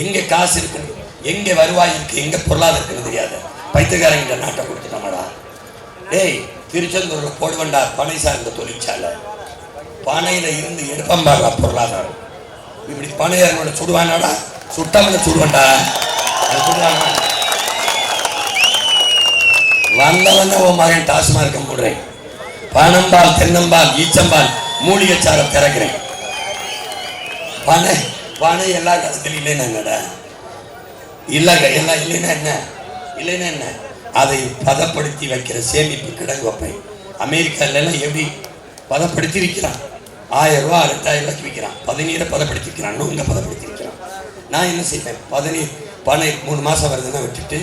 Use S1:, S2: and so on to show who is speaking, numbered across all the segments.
S1: எங்க காசு இருக்கு, எங்க வருவாய் இருக்கு, எங்க பொருளாதாரம் இருக்குன்னு தெரியாது. பைத்தியக்காரங்க நாட்டை கொடுத்துட்டோம்டா. டேய், திருச்செந்தூர்ல போடுவண்டா பனை சார்ந்த தொழிற்சாலை. பனையில இருந்து எடுப்பம்பாடா பொருளாதாரம். இப்படி பனையாரோட சுடுவானாடா, சுட்டாமல சுடுவண்டா, அது சுடுவாங்க. வந்தவன உன் மகன் டாஸ்மார்க்க போடுறேன், பனம்பால், தென்னம்பால், ஈச்சம்பால், மூலிகை சாரை திறக்கிறேன். பனை பனை எல்லா காலத்திலும் இல்லைன்னா இல்லைங்க, எல்லாம் இல்லைன்னா என்ன, இல்லைன்னா என்ன, அதை பதப்படுத்தி வைக்கிற சேமிப்பு கிடங்கு வைப்பேன். அமெரிக்காலாம் எப்படி பதப்படுத்தி விற்கிறான், 1000 ரூபா 2000 ரூபாய்க்கு விற்கிறான். பதநீரை பதப்படுத்தி விற்கிறான், நுங்க பதப்படுத்தி விற்கிறான். நான் என்ன செய்வேன், பதநீர் பனை 3 மாதம் வருதுன்னா விட்டுட்டு,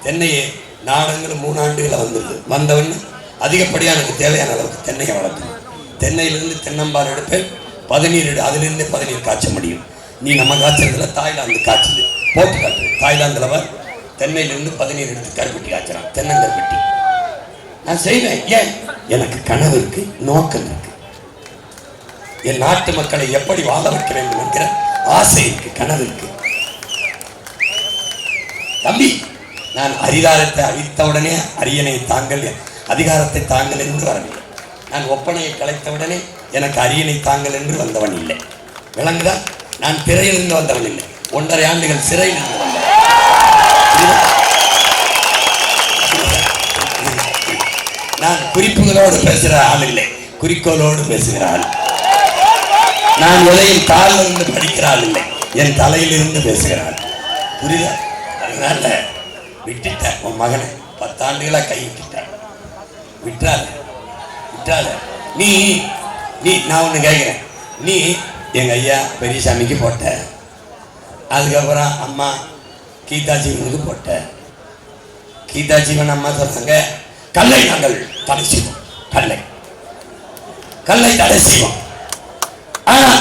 S1: தென்னையே நாடங்களும் 3 ஆண்டுகளை வந்துடுது. வந்தவன்னு அதிகப்படியாக எனக்கு தேவையான அளவுக்கு தென்னையை வளர்க்கணும். தென்னையிலிருந்து தென்னம்பால் எடுப்பேன், பதநீர் அதிலிருந்து பதநீர் காய்ச்ச முடியும். நீ நம்ம காய்ச்சறதுல தாய்லாந்து காய்ச்சது போட்டு காட்டுது. தாய்லாந்துல தென்னையிலிருந்து பதநீர் எடுத்து கருப்பட்டி காய்ச்சறான், தென்னங்கருப்பட்டி. நான் செய்வேன். ஏன்? எனக்கு கனவு இருக்கு, நோக்கம் இருக்கு. என் நாட்டு மக்களை எப்படி வாழ வைக்க வேண்டும் என்கிற ஆசை இருக்கு, கனவு இருக்கு. தம்பி, நான் அதிகாரத்தை அழித்தவுடனே அரியணை தாங்கள், அதிகாரத்தை தாங்கள் என்று வரவில்லை. நான் ஒப்பனையை கலைத்தவுடனே எனக்கு அரியணை தாங்கள் என்று வந்தவன் இல்லை. விளங்குதா? நான் திரையிலிருந்து வந்தவன் இல்லை, 1.5 ஆண்டுகள் சிறையில் இருந்து வந்தவன். நான் குறிப்புகளோடு பேசுகிற ஆள் இல்லை, குறிக்கோளோடு பேசுகிற ஆள். நான் எதையும் காலிலிருந்து படிக்கிற ஆள் இல்லை, என் தலையிலிருந்து பேசுகிற ஆள். புரியுதா? அதனால விட்டுட்டேன். உன் மகனை 10 ஆண்டுகளா கை விட்டுட்டேன். விட்டாத நீ நான் ஒன்று கேட்குறேன். நீ எங்க ஐயா பெரியசாமிக்கு போட்ட, அதுக்கப்புறம் அம்மா கீதா ஜீவனுக்கு போட்ட. கீதா ஜீவன் அம்மா சொன்னாங்க, கல்லை நாங்கள் தடை செய்வோம், கல்லை தடை செய்வோம். ஆனா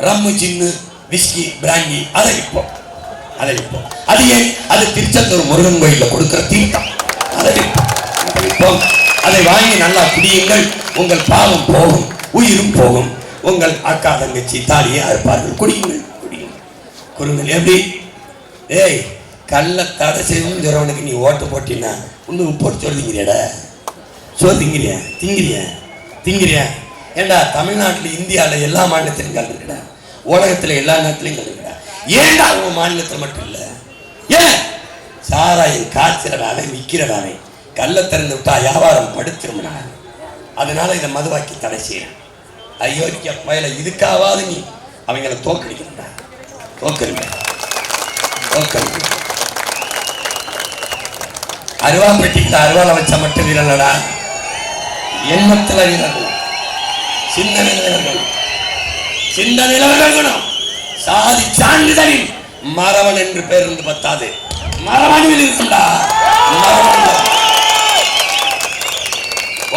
S1: ரம்மு, ஜின்னு, விஸ்கி, பிராண்டி அதை விற்போம். அது ஏன்? அது திருச்செந்தூர் முருகன் கோயிலில் கொடுக்கிற தீர்த்தம். அதை விற்போம். அதை வாங்கி நல்லா குடியுங்கள், உங்கள் பாவம் போகும், உயிரும் போகும். உங்கள் அக்கா தங்கச்சி தாலியை அறுப்பார்கள், குடியுங்கள். குறுங்கள். எப்படி? ஏய், கல்ல தடை செய்யணும்னு சொல்றவனுக்கு நீ ஓட்டு போட்டினா இன்னும் உப்பு சொல்லிங்கிறியடா, திங்கிறியா? ஏண்டா, தமிழ்நாட்டில் இந்தியாவில் எல்லா மாநிலத்திலும் கல் இருக்குடா, உலகத்தில் எல்லா நாட்டிலையும் கல் இருக்குடா. ஏண்டா உன் மாநிலத்தில் மட்டும் இல்லை? ஏன்? சாராயம் காய்ச்சறதானே, விற்கிறதானே, கல்லை திறந்து விட்டா வியாபாரம் படுத்துரும்னா, அதனால இதை மதுவாக்கி தடை செய்யணும். ஐயோக்கிய பயல, இதுக்காவது நீ அவங்களை தோக்கடிக்கணும்டா. அருவாப்பட்டிக்கு அருவாலை வச்ச மட்டும் வீரர்களா, எண்ணத்துல வீரர்கள், சிந்தனையில் வீரர்கள். சாதி சான்றிதழில் மரவன் என்று பேர் இருந்து பத்தாது, மரவனில் இருக்குண்டா.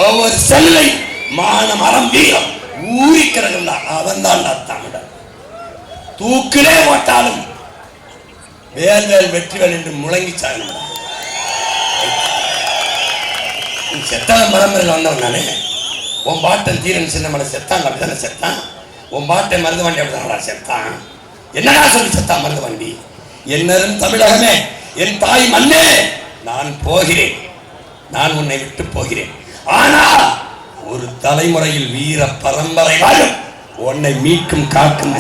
S1: ஒவ்வொரு செல்லை மான மரம் வீரம் ஊறிக்கிறதுண்டா. அவன் தான் தமிழ தூக்கிலே போட்டாலும் வேல்வேல் வெற்றிவேல் என்று முழங்கி சாகணும்டா. செத்தான பரம்பரையில் வந்தவன் நானே. உன் பாட்டன் தீரன் சின்னமலை செத்தான், அப்படித்தானே செத்தான். உன் பாட்டை மருந்து வண்டி அப்படிதானடா செத்தான். என்னடா சொல்லி செத்தான் மருந்து வண்டி? என்னரும் தமிழகமே, என் தாய் மண்ணே, நான் போகிறேன், நான் உன்னை விட்டு போகிறேன். ஆனால் ஒரு தலைமுறையில் வீர பரம்பரை வாழும், உன்னை மீட்கும் காக்கும்.